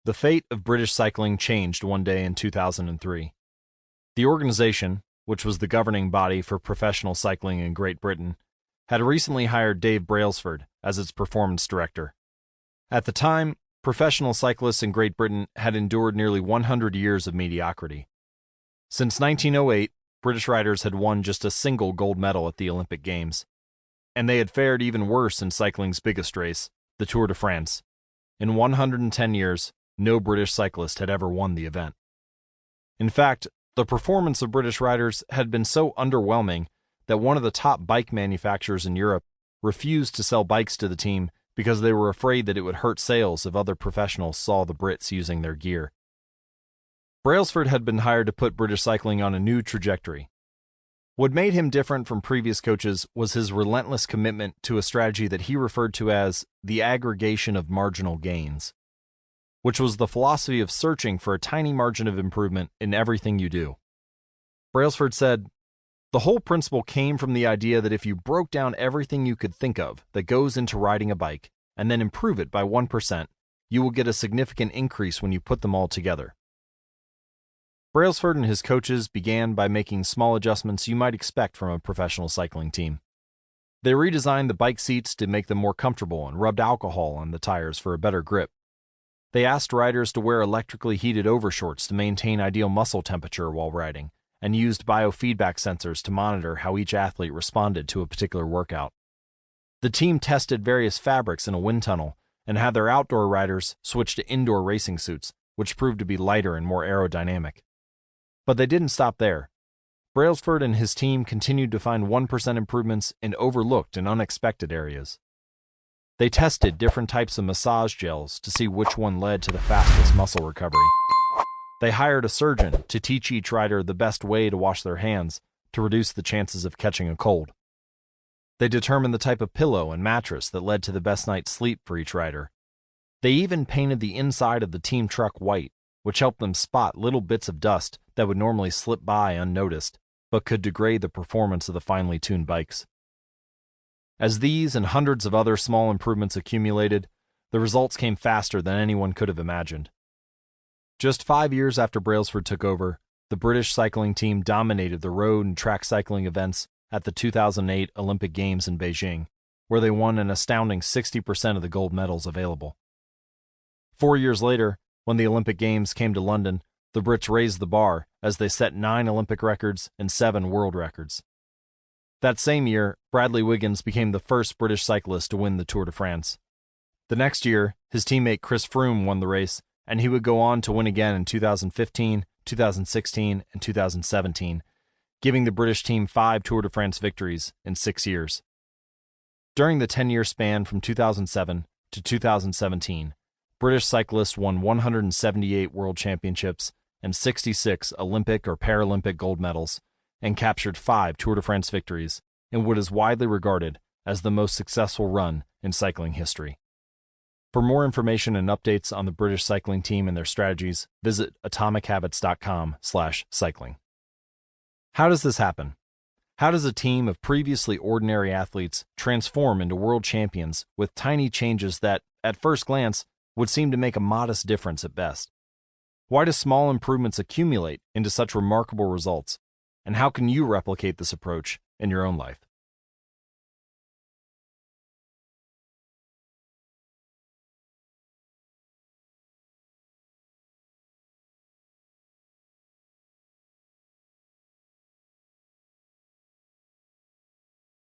The fate of British cycling changed one day in 2003. The organization, which was the governing body for professional cycling in Great Britain, had recently hired Dave Brailsford as its performance director. At the time, professional cyclists in Great Britain had endured nearly 100 years of mediocrity. Since 1908, British riders had won just a single gold medal at the Olympic Games, and they had fared even worse in cycling's biggest race, the Tour de France. In 110 years, no British cyclist had ever won the event. In fact, the performance of British riders had been so underwhelming that one of the top bike manufacturers in Europe refused to sell bikes to the team because they were afraid that it would hurt sales if other professionals saw the Brits using their gear. Brailsford had been hired to put British cycling on a new trajectory. What made him different from previous coaches was his relentless commitment to a strategy that he referred to as the aggregation of marginal gains, which was the philosophy of searching for a tiny margin of improvement in everything you do. Brailsford said, "The whole principle came from the idea that if you broke down everything you could think of that goes into riding a bike and then improve it by 1%, you will get a significant increase when you put them all together." Brailsford and his coaches began by making small adjustments you might expect from a professional cycling team. They redesigned the bike seats to make them more comfortable and rubbed alcohol on the tires for a better grip. They asked riders to wear electrically heated overshorts to maintain ideal muscle temperature while riding, and used biofeedback sensors to monitor how each athlete responded to a particular workout. The team tested various fabrics in a wind tunnel and had their outdoor riders switch to indoor racing suits, which proved to be lighter and more aerodynamic. But they didn't stop there. Brailsford and his team continued to find 1% improvements in overlooked and unexpected areas. They tested different types of massage gels to see which one led to the fastest muscle recovery. They hired a surgeon to teach each rider the best way to wash their hands to reduce the chances of catching a cold. They determined the type of pillow and mattress that led to the best night's sleep for each rider. They even painted the inside of the team truck white, which helped them spot little bits of dust that would normally slip by unnoticed, but could degrade the performance of the finely tuned bikes. As these and hundreds of other small improvements accumulated, the results came faster than anyone could have imagined. Just 5 years after Brailsford took over, the British cycling team dominated the road and track cycling events at the 2008 Olympic Games in Beijing, where they won an astounding 60% of the gold medals available. 4 years later, when the Olympic Games came to London, the Brits raised the bar as they set 9 Olympic records and 7 world records. That same year, Bradley Wiggins became the first British cyclist to win the Tour de France. The next year, his teammate Chris Froome won the race, and he would go on to win again in 2015, 2016, and 2017, giving the British team 5 Tour de France victories in 6 years. During the 10-year span from 2007 to 2017, British cyclists won 178 world championships and 66 Olympic or Paralympic gold medals, and captured 5 Tour de France victories in what is widely regarded as the most successful run in cycling history. For more information and updates on the British cycling team and their strategies, visit atomichabits.com/cycling. How does this happen? How does a team of previously ordinary athletes transform into world champions with tiny changes that, at first glance, would seem to make a modest difference at best? Why do small improvements accumulate into such remarkable results? And how can you replicate this approach in your own life?